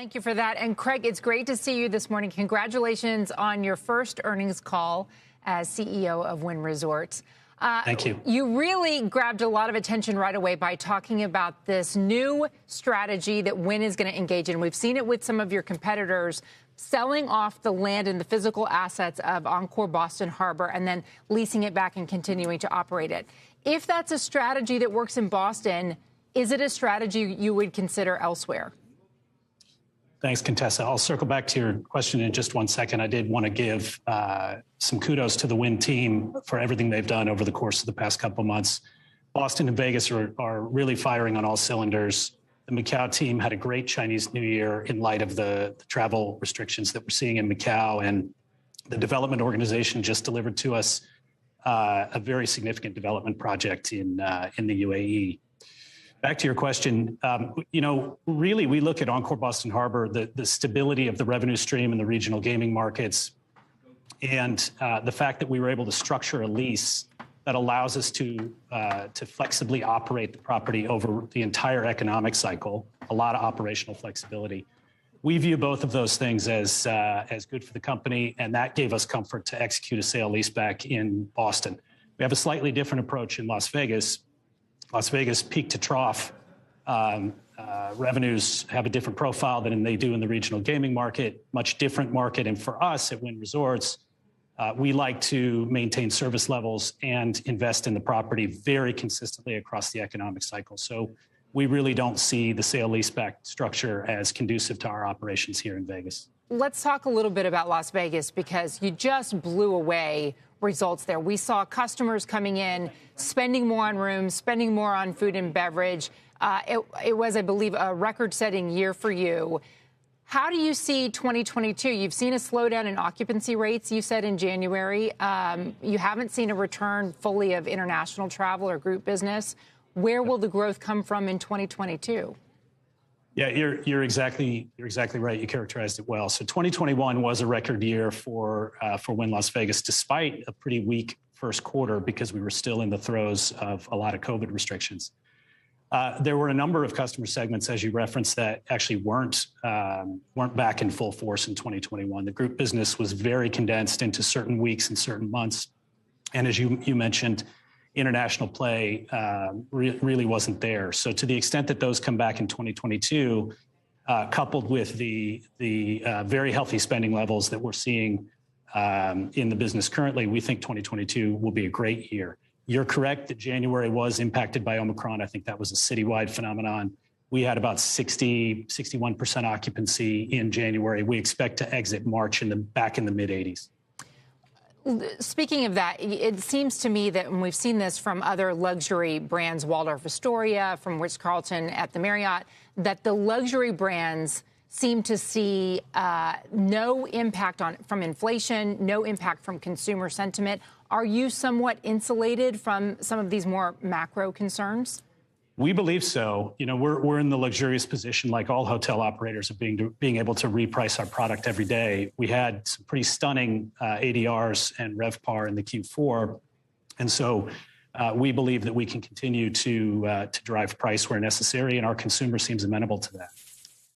Thank you for that. And Craig, it's great to see you this morning. Congratulations on your first earnings call as CEO of Wynn Resorts. Thank you. You really grabbed a lot of attention right away by talking about this new strategy that Wynn is going to engage in. We've seen it with some of your competitors selling off the land and the physical assets of Encore Boston Harbor and then leasing it back and continuing to operate it. If that's a strategy that works in Boston, is it a strategy you would consider elsewhere? Thanks, Contessa. I'll circle back to your question in just 1 second. I did want to give some kudos to the Wynn team for everything they've done over the course of the past couple of months. Boston and Vegas are really firing on all cylinders. The Macau team had a great Chinese New Year in light of the travel restrictions that we're seeing in Macau, and the development organization just delivered to us a very significant development project in the UAE. Back to your question, really we look at Encore Boston Harbor, the stability of the revenue stream in the regional gaming markets, and the fact that we were able to structure a lease that allows us to flexibly operate the property over the entire economic cycle, a lot of operational flexibility. We view both of those things as good for the company, and that gave us comfort to execute a sale leaseback in Boston. We have a slightly different approach in Las Vegas. Las Vegas peak to trough revenues have a different profile than they do in the regional gaming market, much different market. And for us at Wynn Resorts, we like to maintain service levels and invest in the property very consistently across the economic cycle. So we really don't see the sale leaseback structure as conducive to our operations here in Vegas. Let's talk a little bit about Las Vegas, because you just blew away results there. We saw customers coming in, spending more on rooms, spending more on food and beverage. It was, I believe, a record-setting year for you. How do you see 2022? You've seen a slowdown in occupancy rates, you said, in January. You haven't seen a return fully of international travel or group business. Where will the growth come from in 2022? Yeah, you're exactly right. You characterized it well. So 2021 was a record year for Wynn Las Vegas, despite a pretty weak first quarter because we were still in the throes of a lot of COVID restrictions. There were a number of customer segments, as you referenced, that actually weren't back in full force in 2021. The group business was very condensed into certain weeks and certain months, and as you mentioned, international play really wasn't there. So to the extent that those come back in 2022, coupled with the very healthy spending levels that we're seeing in the business currently, we think 2022 will be a great year. You're correct that January was impacted by Omicron. I think that was a citywide phenomenon. We had about 61% occupancy in January. We expect to exit March back in the mid-80s. Speaking of that, it seems to me that when we've seen this from other luxury brands, Waldorf Astoria, from Ritz-Carlton at the Marriott, that the luxury brands seem to see no impact from inflation, no impact from consumer sentiment. Are you somewhat insulated from some of these more macro concerns? We believe so. We're in the luxurious position, like all hotel operators, of being able to reprice our product every day. We had some pretty stunning ADRs and RevPAR in the Q4, and so we believe that we can continue to drive price where necessary, and our consumer seems amenable to that.